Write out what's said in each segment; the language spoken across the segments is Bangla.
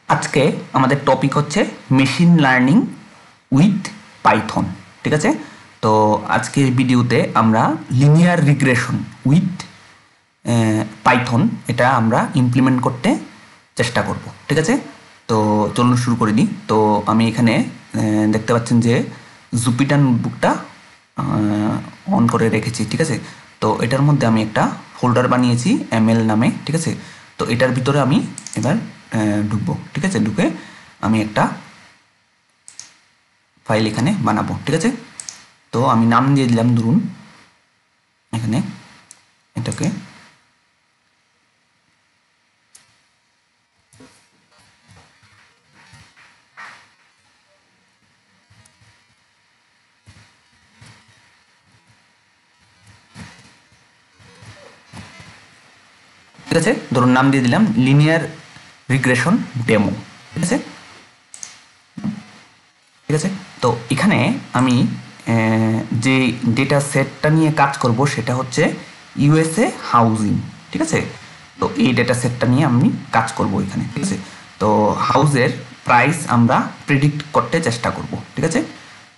আজকে আমাদের টপিক হচ্ছে মেশিন লার্নিং উইথ পাইথন। ঠিক আছে, তো আজকের ভিডিওতে আমরা লিনিয়ার রিগ্রেশন উইথ পাইথন এটা আমরা ইমপ্লিমেন্ট করতে চেষ্টা করব। ঠিক আছে, তো চলুন শুরু করে দিই। তো আমি এখানে দেখতে পাচ্ছেন যে জুপিটার নোটবুকটা অন করে রেখেছি। ঠিক আছে, তো এটার মধ্যে আমি একটা ফোল্ডার বানিয়েছি এমএল নামে। ঠিক আছে, তো এটার ভিতরে আমি এবার ঢুকবো। ঠিক আছে, ঢুকে আমি একটা ফাইল এখানে বানাবো। ঠিক আছে, তো আমি নাম দিয়ে দিলাম ধরুন এখানে এটাকে ঠিক আছে, ধরুন নাম দিয়ে দিলাম লিনিয়ার রিগ্রেশন ডেমো। ঠিক আছে, ঠিক আছে, তো এখানে আমি যে ডেটা সেটটা নিয়ে কাজ করব সেটা হচ্ছে ইউএসএ হাউজিং। ঠিক আছে, তো এই ডেটা সেটটা নিয়ে আমি কাজ করব এখানে। ঠিক আছে, তো হাউসের প্রাইস আমরা প্রেডিক্ট করতে চেষ্টা করব। ঠিক আছে,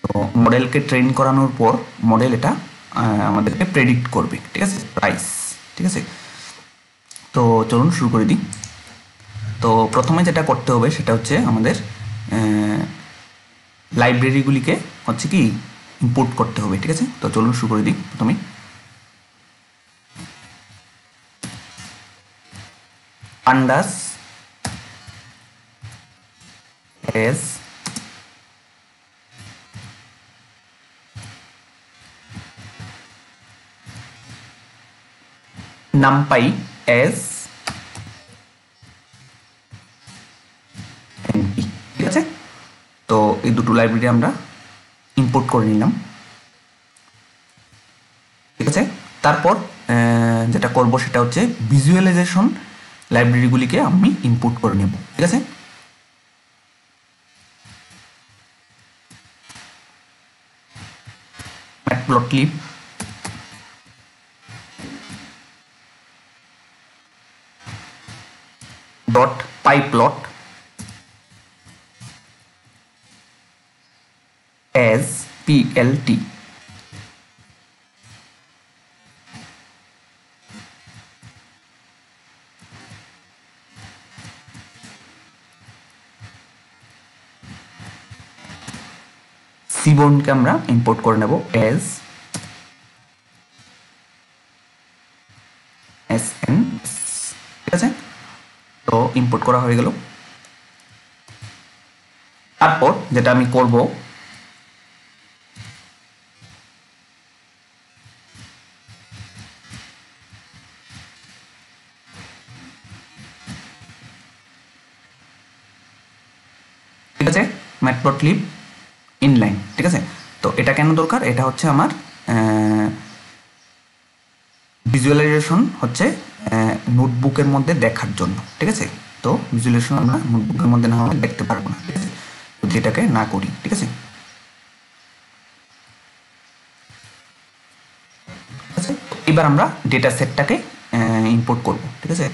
তো মডেলকে ট্রেন করানোর পর মডেল এটা আমাদেরকে প্রেডিক্ট করবে। ঠিক আছে, প্রাইস। ঠিক আছে, তো চলুন শুরু করে দিই। তো প্রথমে যেটা করতে হবে সেটা হচ্ছে আমাদের লাইব্রেরিগুলিকে হচ্ছে কি ইম্পোর্ট করতে হবে। ঠিক আছে, তো চলুন শুরু করে দিই। প্রথমে pandas as numpy as np. ঠিক আছে, তো এই দুটো লাইব্রেরি আমরা ইম্পোর্ট করে নিলাম। ঠিক আছে, তারপর যেটা করব সেটা হচ্ছে ভিজুয়ালাইজেশন লাইব্রেরিগুলিকে আমি ইম্পোর্ট করে নেব। ঠিক আছে, matplotlib dot pyplot as plt। সিবনকে আমরা ইম্পোর্ট করে নেব as sn। ঠিক আছে, তো ইম্পোর্ট করা হয়ে গেল। তারপর যেটা আমি করব ঠিক আছে, ম্যাটপ্লটলিব ইনলাইন। ঠিক আছে, তো এটা কেন দরকার? এটা হচ্ছে আমার ভিজুয়ালাইজেশন হচ্ছে নোটবুকের মধ্যে দেখার জন্য। ঠিক আছে, তো ভিজুয়ালাইজেশন আমরা নোটবুকের মধ্যে না হলে দেখতে পারবো না। ঠিক আছে, যদি এটাকে না করি। ঠিক আছে, এবার আমরা ডেটা সেটটাকে ইম্পোর্ট করব। ঠিক আছে,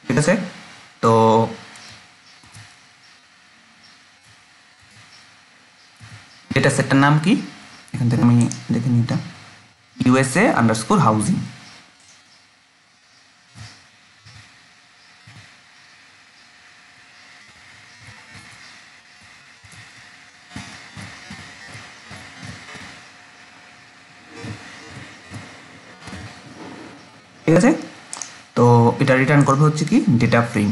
ঠিক আছে, তো ডেটা সেটটার নাম কি এখান থেকে আমি দেখে নিই, এটা ইউএসএ আন্ডারস্কোর হাউজিং। ঠিক আছে, তো এটা রিটার্ন করবে হচ্ছে কি ডেটা ফ্রেম।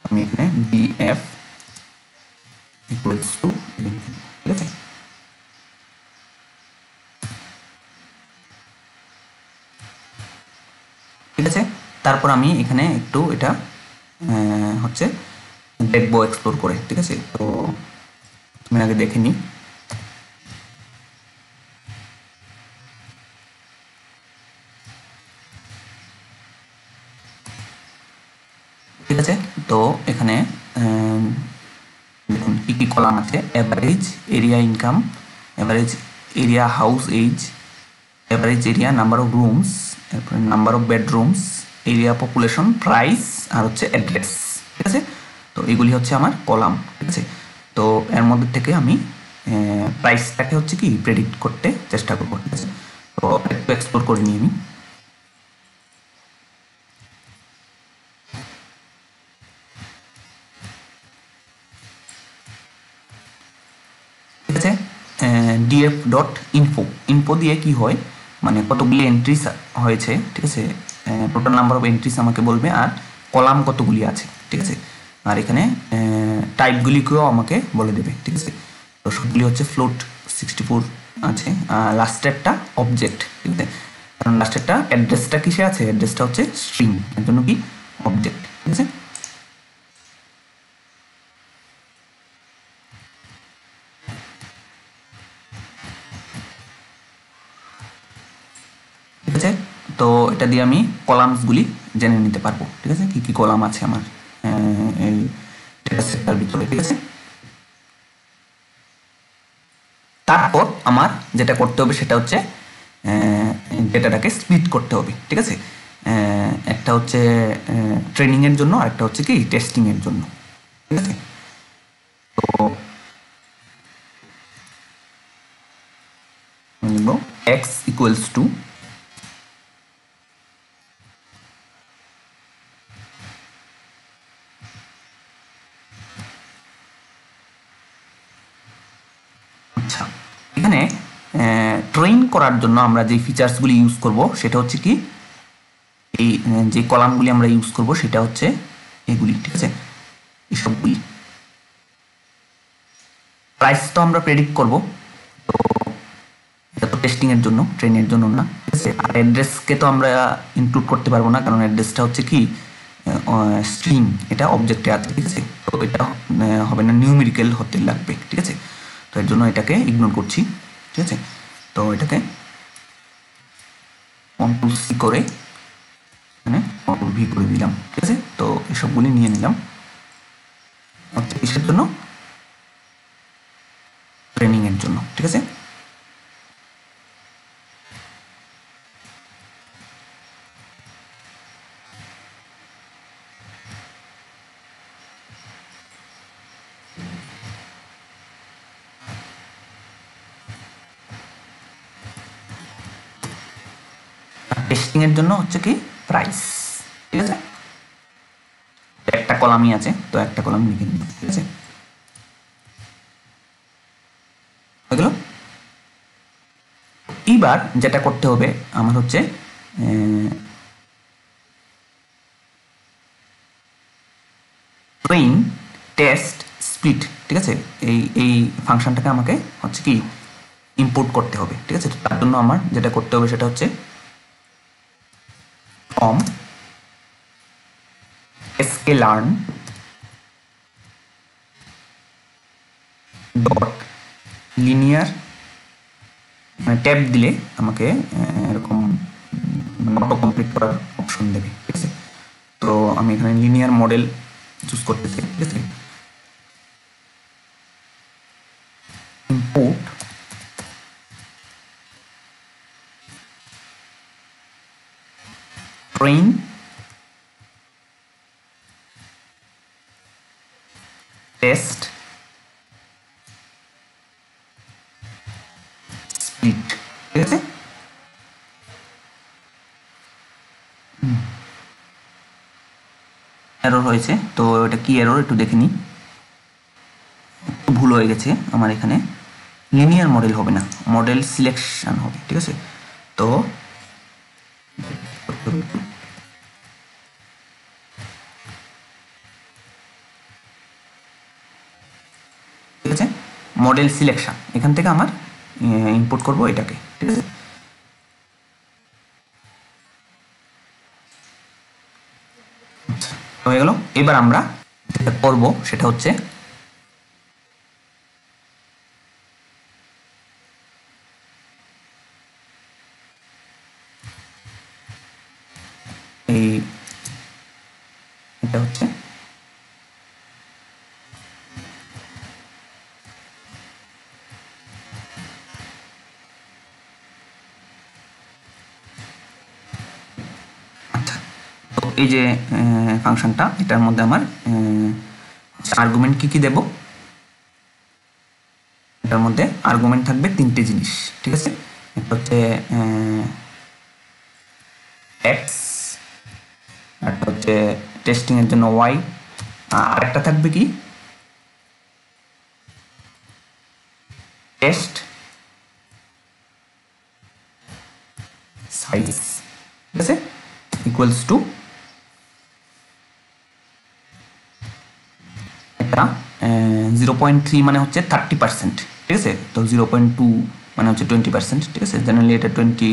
আমি এখানে df ইকুয়ালস টু। ঠিক আছে, ঠিক আছে, তারপর আমি এখানে একটু এটা হচ্ছে দেখবো এক্সপ্লোর করে। ঠিক আছে, তো আমি আগে দেখে নিই। ঠিক আছে, তো এখানে দেখুন কি কলাম আছে, average area income, average area house age, average area, number of rooms, তারপরে number of bedrooms, area population, price, আর হচ্ছে অ্যাড্রেস। ঠিক আছে, তো এগুলি হচ্ছে আমার কলাম। ঠিক আছে, তো এর মধ্যে থেকে আমি প্রাইসটাকে হচ্ছে কি প্রেডিক্ট করতে চেষ্টা করবো। ঠিক আছে, তো একটু এক্সপ্লোর করে নিই আমি। ঠিক আছে, df.info, ইনফো দিয়ে কি হয় মানে কতগুলি এন্ট্রিস হয়েছে। ঠিক আছে, টোটাল নাম্বার অফ এন্ট্রিস আমাকে বলবে, আর কলাম কতগুলি আছে। ঠিক আছে, আর এখানে টাইপগুলিকেও আমাকে বলে দেবে। ঠিক আছে, তো সবগুলি হচ্ছে ফ্লোট 64 আছে, লাস্টেরটা অবজেক্ট। ঠিক আছে, কারণ লাস্টেরটা অ্যাড্রেসটা কিসে আছে, অ্যাড্রেসটা হচ্ছে স্ট্রিং, এর জন্য কি অবজেক্ট। ঠিক আছে, ঠিক আছে, তো এটা দিয়ে আমি কলামসগুলি জেনে নিতে পারবো। ঠিক আছে, কি কি কলাম আছে আমার এই ডেটা সেটটার ভিতরে। ঠিক আছে, তারপর আমার যেটা করতে হবে সেটা হচ্ছে ডেটাটাকে স্প্লিট করতে হবে। ঠিক আছে, একটা হচ্ছে ট্রেনিং এর জন্য, আর একটা হচ্ছে কি টেস্টিং এর জন্য। ঠিক আছে, তো লিখব x ইকুয়ালস টু আচ্ছা, এখানে ট্রেন করার জন্য আমরা যে ফিচার্সগুলি ইউজ করব সেটা হচ্ছে কি এই যে কলামগুলি আমরা ইউজ করব সেটা হচ্ছে এগুলি। ঠিক আছে, এসবগুলি প্রাইস তো আমরা প্রেডিক্ট করব, তো এটা তো টেস্টিং এর জন্য, ট্রেনের জন্য না। ঠিক আছে, আর অ্যাড্রেসকে তো আমরা ইনক্লুড করতে পারবো না, কারণ অ্যাড্রেসটা হচ্ছে কি স্ট্রিং, এটা অবজেক্টে আছে। ঠিক আছে, তো এটা হবে না, নিউমেরিক্যাল হতে লাগবে। ঠিক আছে, তো এর জন্য এটাকে ইগনোর করছি। ঠিক আছে, তো এটাকে কন্ট্রোল সি করে এখানে কন্ট্রোল ভি করে দিলাম। ঠিক আছে, তো এসবগুলি নিয়ে নিলাম হচ্ছে কিসের জন্য, ট্রেনিং এর জন্য। ঠিক আছে, টেস্টিং এর জন্য হচ্ছে কি প্রাইস। ঠিক আছে, একটা কলামই আছে, তো একটা কলাম লিখে নিব। ঠিক আছে, হয়ে গেল। এইবার যেটা করতে হবে আমার হচ্ছে ট্রেন টেস্ট স্প্লিট। ঠিক আছে, এই ফাংশনটাকে আমাকে হচ্ছে কি ইম্পোর্ট করতে হবে। ঠিক আছে, তার জন্য আমার যেটা করতে হবে সেটা হচ্ছে ফ্রম sklearn ডট লিনিয়ার, মানে ট্যাব দিলে আমাকে এরকম অটো কমপ্লিট করার অপশন দেবে। ঠিক আছে, তো আমি এখানে লিনিয়ার মডেল চুজ করতেছি। ঠিক আছে, ইম্পোর্ট ট্রেন টেস্ট স্প্লিট। ঠিক আছে, এরর হয়েছে, তো এটা কি এরর একটু দেখে নিই। ভুল হয়ে গেছে আমার, এখানে লিনিয়ার মডেল হবে না, মডেল সিলেকশন হবে। ঠিক আছে, তো ঠিক আছে, মডেল সিলেকশন এখান থেকে আমার ইম্পোর্ট করব এটাকে। ঠিক আছে, হয়ে গেল। এবার আমরা যেটা করব সেটা হচ্ছে এই এটা হচ্ছে এই যে ফাংশনটা, এটার মধ্যে আমার আর্গুমেন্ট কি দেব, এটার মধ্যে আর্গুমেন্ট থাকবে তিনটে জিনিস, ঠিক আছে। একটা হচ্ছে এক্স, একটা হচ্ছে টেস্টিং এর জন্য ওয়াই, আর একটা থাকবে কি টেস্ট সাইজ, ঠিক আছে, ইকুয়ালস টু এটা 0.3 মানে হচ্ছে 30%, ঠিক আছে। তো 0.2 মানে হচ্ছে 20%, ঠিক আছে। জেনারেলি এটা 20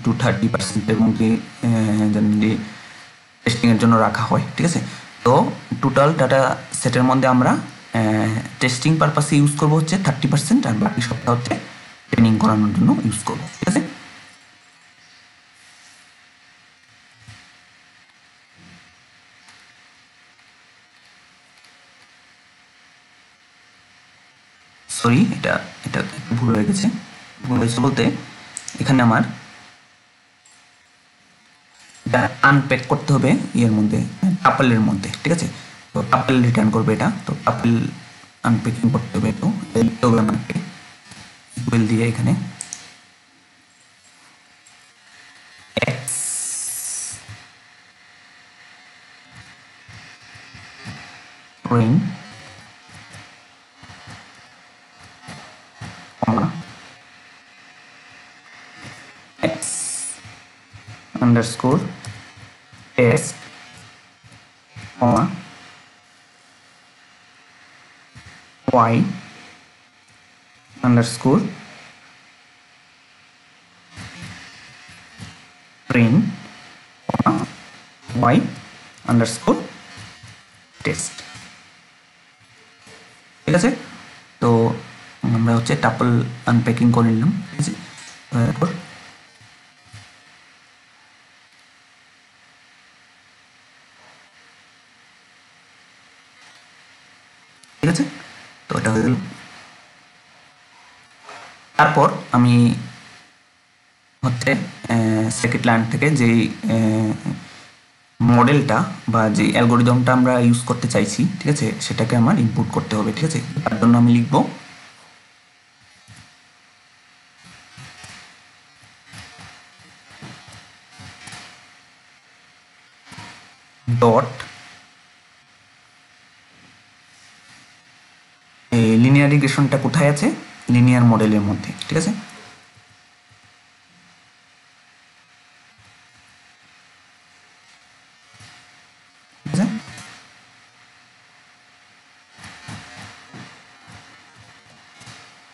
to 30%-এর মধ্যে জেনারেলি টেস্টিং এর জন্য রাখা হয়, ঠিক আছে। তো টোটাল ডাটা সেটের মধ্যে আমরা টেস্টিং পারপাসে ইউজ করবো হচ্ছে 30%, আর বাকি সবটা হচ্ছে ট্রেনিং করানোর জন্য ইউজ করবো, ঠিক আছে। সরি, এটা এটা ভুল হয়ে গেছে। ভুল হয়েছে বলতে এখানে আমার এটা আনপ্যাক করতে হবে ইয়ের মধ্যে, টাপলের মধ্যে, ঠিক আছে। তো টাপল রিটার্ন করবে এটা, তো টাপল আনপ্যাকিং করতে হবে, তো লিখতে হবে আমাকে ইকুয়াল দিয়ে এখানে x ring x underscore test y underscore print y underscore test, ঠিক আছে। তো আমরা হচ্ছে টাপল আনপ্যাকিং করে নিলাম, ঠিক আছে। তারপর ঠিক আছে, তো এটা হয়ে গেল। তারপর আমি হচ্ছে সেকেন্ড লাইন থেকে যেই মডেলটা বা যে অ্যালগোরিদমটা আমরা ইউজ করতে চাইছি, ঠিক আছে, সেটাকে আমার ইনপুট করতে হবে, ঠিক আছে। তার জন্য আমি লিখব ডট লিনিয়ার রিগ্রেশনটা কোথায় আছে, লিনিয়ার মডেলের মধ্যে, ঠিক আছে।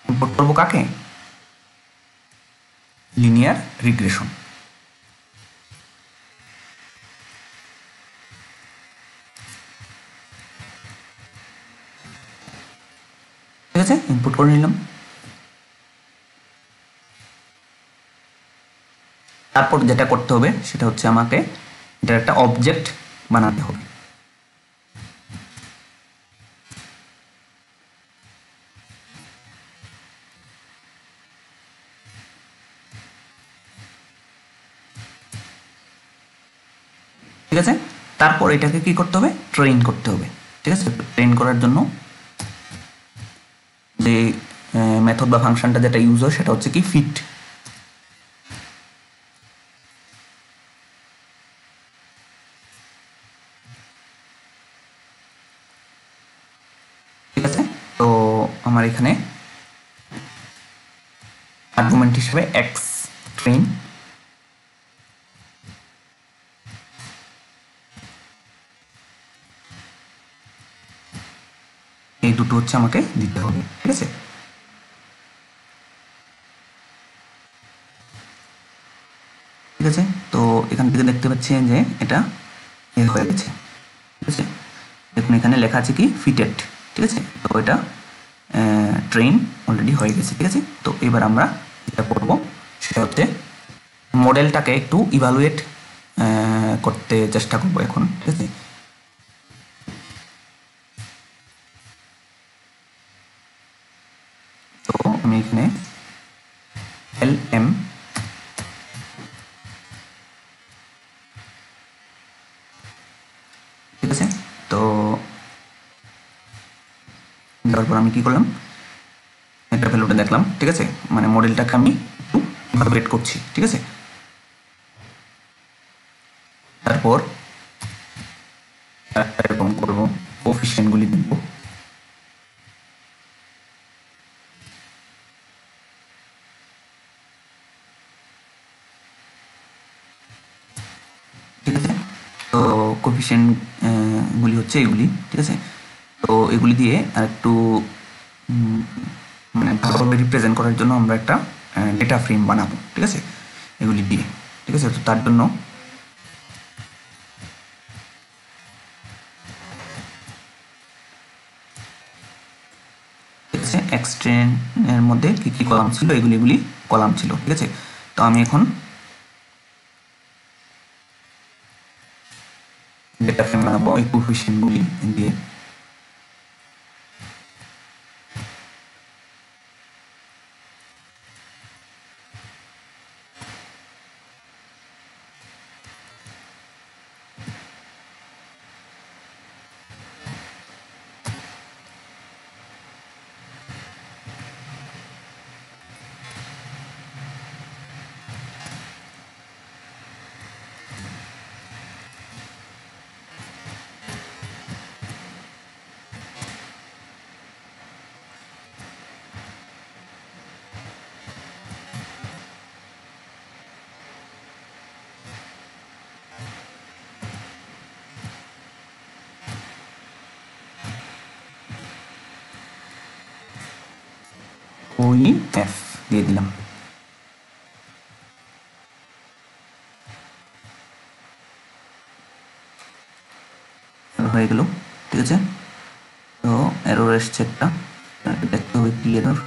ইনপুট করবো কাকে, লিনিয়ার রিগ্রেশন, ঠিক আছে। ইনপুট করে নিলাম। তারপর যেটা করতে হবে সেটা হচ্ছে আমাকে এটার একটা অবজেক্ট বানাতে হবে, ঠিক আছে। তারপর এটাকে কি করতে হবে, ট্রেন করতে হবে, ঠিক আছে। ট্রেন করার জন্য যে মেথড বা ফাংশনটা যেটা ইউজ হয় সেটা হচ্ছে কি ফিট, ঠিক আছে। তো আমার এখানে আর্গুমেন্ট হিসেবে এক্স ট্রেন, এই দুটো হচ্ছে আমাকে দিতে হবে, ঠিক আছে। ঠিক আছে, তো এখান থেকে দেখতে পাচ্ছেন যে এটা হয়ে গেছে, ঠিক আছে। দেখুন এখানে লেখা আছে কি ফিটেড, ঠিক আছে। তো এটা ট্রেন অলরেডি হয়ে গেছে, ঠিক আছে। তো এবার আমরা যেটা করব সেটা হচ্ছে মডেলটাকে একটু ইভালুয়েট করতে চেষ্টা করব এখন, ঠিক আছে। তো আমি এখানে LM আমি কি করলাম, এটা ভ্যালুটা দেখলাম, ঠিক আছে, মানে মডেলটাকে আমি একটু ইভালুয়েট করছি, ঠিক আছে। তারপর এরকম করবো, কোএফিসিয়েন্টগুলি দেখব, ঠিক আছে। তো কোএফিসিয়েন্ট গুলি হচ্ছে এগুলি, ঠিক আছে। তো এগুলি দিয়ে আর একটু মানে ভালোভাবে রিপ্রেজেন্ট করার জন্য আমরা একটা ডেটা ফ্রেম বানাবো, ঠিক আছে, এগুলি দিয়ে, ঠিক আছে। তো তার জন্য এক্সট্রেনের মধ্যে কি কি কলাম ছিল, এগুলি কলাম ছিল, ঠিক আছে। তো আমি এখন ডেটা ফ্রেম বানাবো এই কোএফিসিয়েন্টগুলি দিয়ে। OEF দিয়ে দিলাম, হয়ে গেল, ঠিক আছে। তো এরর এসছে একটা, দেখতে হবে কি এরর।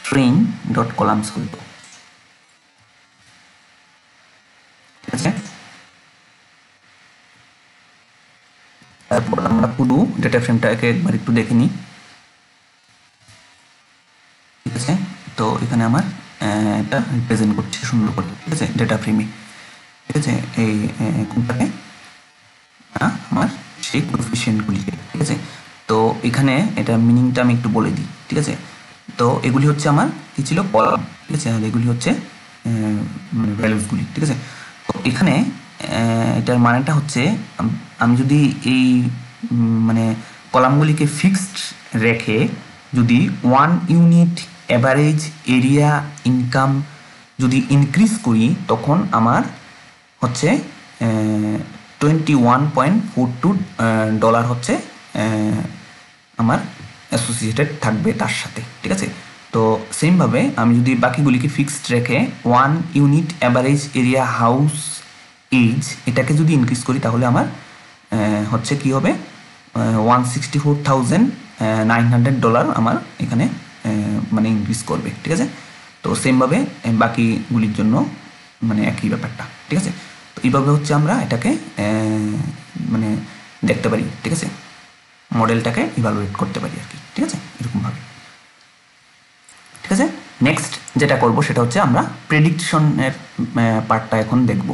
string ডট কলামস হইল, ঠিক আছে। তারপর আমরা পুরো ডেটা ফ্রেমটাকে একবার একটু দেখে নিই, ঠিক আছে। তো এখানে আমার এটা রিপ্রেজেন্ট করছে সুন্দর করে, ঠিক আছে, ডেটা ফ্রেমে, ঠিক আছে। এই কোনটাকে, আমার সেই কোএফিসিয়েন্টগুলিকে, ঠিক আছে। তো এখানে এটা মিনিংটা আমি একটু বলে দিই, ঠিক আছে। তো এগুলি হচ্ছে আমার কি ছিল, কলাম, ঠিক আছে, আর এগুলি হচ্ছে মানে ভ্যালুসগুলি, ঠিক আছে। তো এখানে এটার মানেটা হচ্ছে আমি যদি এই মানে কলামগুলিকে ফিক্সড রেখে যদি 1 ইউনিট অ্যাভারেজ এরিয়া ইনকাম যদি ইনক্রিজ করি, তখন আমার হচ্ছে $21.42 হচ্ছে আমার অ্যাসোসিয়েটেড থাকবে তার সাথে, ঠিক আছে। তো সেমভাবে আমি যদি বাকিগুলিকে ফিক্সড রেখে 1 unit average area house age এটাকে যদি ইনক্রিজ করি, তাহলে আমার হচ্ছে কি হবে, $164,900 আমার এখানে মানে ইনক্রিজ করবে, ঠিক আছে। তো সেমভাবে বাকিগুলির জন্য মানে একই ব্যাপারটা, ঠিক আছে। তো এইভাবে হচ্ছে আমরা এটাকে মানে দেখতে পারি, ঠিক আছে, মডেলটাকে ইভালুয়েট করতে পারি আর কি, ঠিক আছে, এরকমভাবে, ঠিক আছে। নেক্সট যেটা করব সেটা হচ্ছে আমরা প্রেডিকশনের পার্টটা এখন দেখব।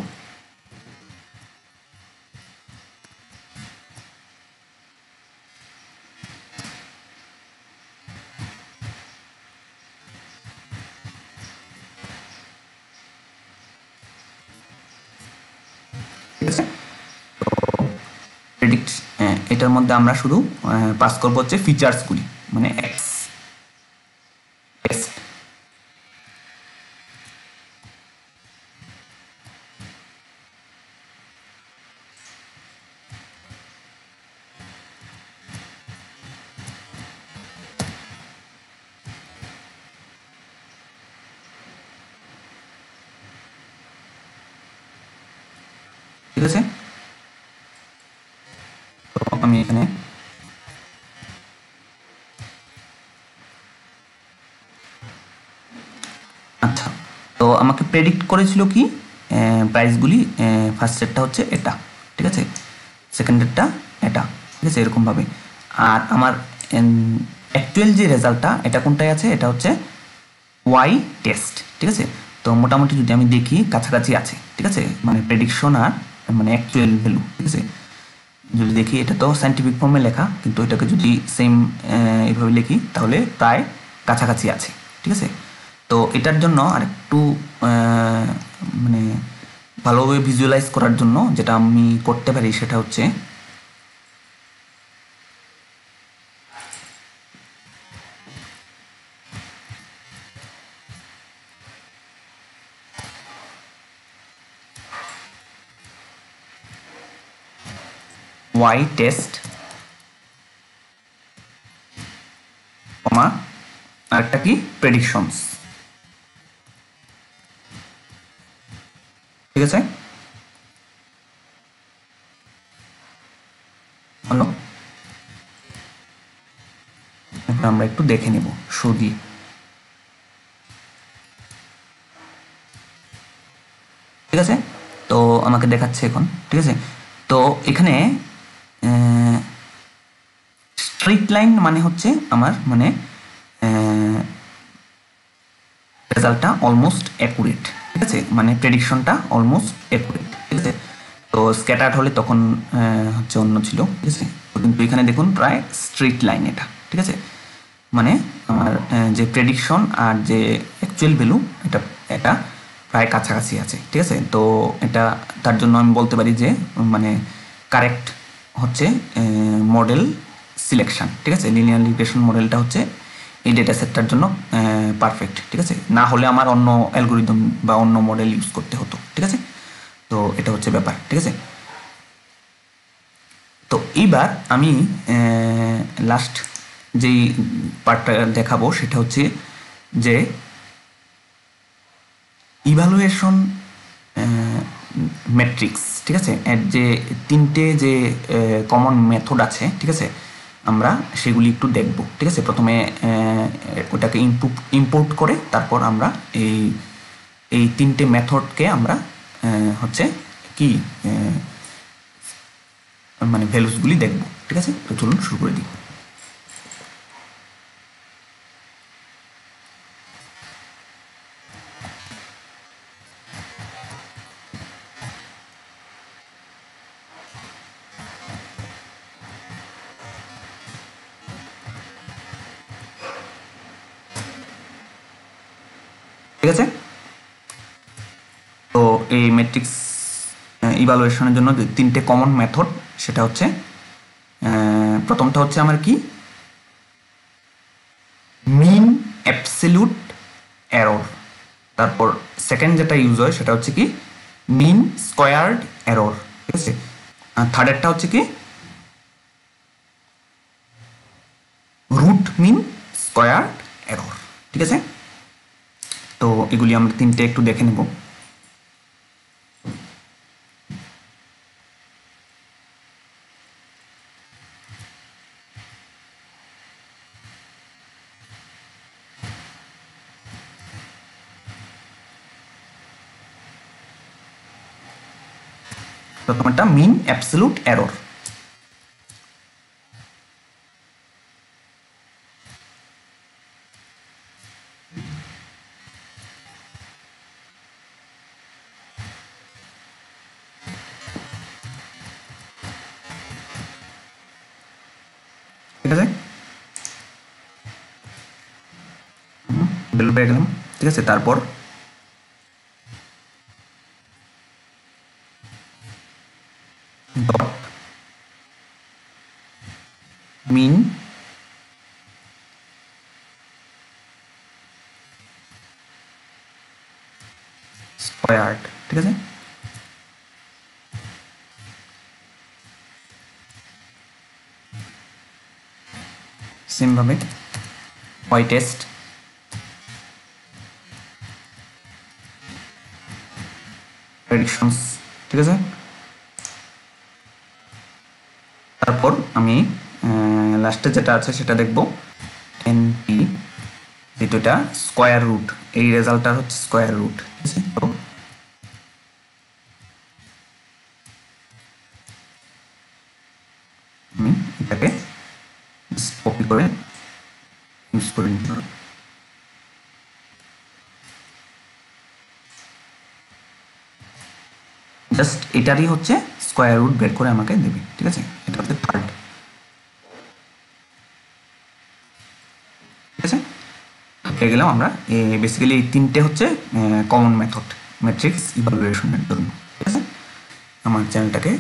প্রেডিক্ট এটার মধ্যে আমরা শুধু পাস করব হচ্ছে ফিচার্সগুলি, মানে এক্স ঠিক আছে। তো আমি এখানে আচ্ছা, তো আমাকে প্রেডিক্ট করেছিল কি প্রাইসগুলি, ফার্স্টেরটা হচ্ছে এটা, ঠিক আছে, সেকেন্ডেরটা এটা, ঠিক আছে, এরকমভাবে। আর আমার অ্যাকচুয়াল যে রেজাল্টটা এটা কোনটায় আছে, এটা হচ্ছে ওয়াই টেস্ট, ঠিক আছে। তো মোটামুটি যদি আমি দেখি কাছাকাছি আছে, ঠিক আছে, মানে প্রেডিকশন আর মানে অ্যাকচুয়াল ভ্যালু, ঠিক আছে। যদি দেখি এটা তো সায়েন্টিফিক ফর্মে লেখা, কিন্তু এটাকে যদি সেম এইভাবে লিখি তাহলে প্রায় কাছাকাছি আছে, ঠিক আছে। তো এটার জন্য আরেকটু মানে ভালোভাবে ভিজুয়ালাইজ করার জন্য যেটা আমি করতে পারি সেটা হচ্ছে y টেস্ট কমা আরেকটা কি প্রেডিকশনস, ঠিক আছে। হলো, এখন আমরা একটু দেখে নেব শো দিয়ে, ঠিক আছে। তো আমাকে দেখাচ্ছে এখন, ঠিক আছে। তো এখানে স্ট্রেট লাইন মানে হচ্ছে আমার মানে রেজাল্টটা অলমোস্ট অ্যাকুরেট, ঠিক আছে, মানে প্রেডিকশনটা অলমোস্ট অ্যাকুরেট, ঠিক আছে। তো স্ক্যাটার্ড হলে তখন হচ্ছে অন্য ছিল, ঠিক আছে। কিন্তু এখানে দেখুন প্রায় স্ট্রেট লাইন এটা, ঠিক আছে। মানে আমার যে প্রেডিকশন আর যে অ্যাকচুয়াল ভ্যালু এটা এটা প্রায় কাছাকাছি আছে, ঠিক আছে। তো এটা তার জন্য আমি বলতে পারি যে মানে কারেক্ট হচ্ছে মডেল সিলেকশন, ঠিক আছে। লিনিয়ার রিগ্রেশন মডেলটা হচ্ছে এই ডেটা সেটটার জন্য পারফেক্ট, ঠিক আছে। না হলে আমার অন্য অ্যালগোরিদম বা অন্য মডেল ইউজ করতে হতো, ঠিক আছে। তো এটা হচ্ছে ব্যাপার, ঠিক আছে। তো এইবার আমি লাস্ট যেই পার্টটা দেখাবো সেটা হচ্ছে যে ইভালুয়েশন ম্যাট্রিক্স, ঠিক আছে। এর যে তিনটে যে কমন মেথড আছে, ঠিক আছে, আমরা সেগুলি একটু দেখব, ঠিক আছে। প্রথমে ওটাকে ইম্পোর্ট করে তারপর আমরা এই এই তিনটে মেথডকে আমরা হচ্ছে কি মানে ভ্যালুসগুলি দেখব, ঠিক আছে। তো চলুন শুরু করে দিই। ঠিক আছে। তো এই ম্যাট্রিক্স ইভালুয়েশনের জন্য যে তিনটে কমন মেথড সেটা হচ্ছে প্রথমটা হচ্ছে আমার কি মিন অ্যাবসলিউট এরর, তারপর সেকেন্ড যেটা ইউজ হয় সেটা হচ্ছে কি মিন স্কোয়ার্ড এরর, ঠিক আছে। আর থার্ডেরটা হচ্ছে কি রুট মিন স্কোয়ার্ড এরর, ঠিক আছে। তো এগুলি আমরা তিনটে একটু দেখে নেব। প্রথমটা মিন অ্যাবসলিউট এরর। ঠিক আছে, ভ্যালু পেয়ে গেলাম, ঠিক আছে। তারপর ডট মিন স্কোয়ার্ড, ঠিক আছে। সেমভাবে ওয়াই টেস্ট প্রেডিকশনস, ঠিক আছে। তারপর আমি লাস্টে যেটা আছে সেটা দেখব এনপি, যেটা এটা স্কোয়ার রুট, এই রেজাল্টটার হচ্ছে স্কোয়ার রুট, ঠিক আছে। তো আমি এটাকে কপি করে ইউজ করে নিতে পারি। জাস্ট এটারই হচ্ছে স্কোয়ার রুট বের করে আমাকে দেবে, ঠিক আছে? এটা হচ্ছে থার্ড, ঠিক আছে? পেয়ে গেলাম আমরা। বেসিক্যালি এই তিনটে হচ্ছে কমন মেথড ম্যাট্রিক্স ইভালুয়েশনের জন্য, ঠিক আছে? আমার চ্যানেলটাকে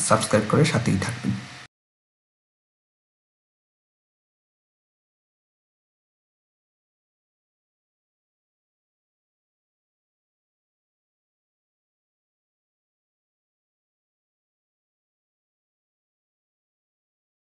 সাবস্ক্রাইব করে সাথেই থাকবেন।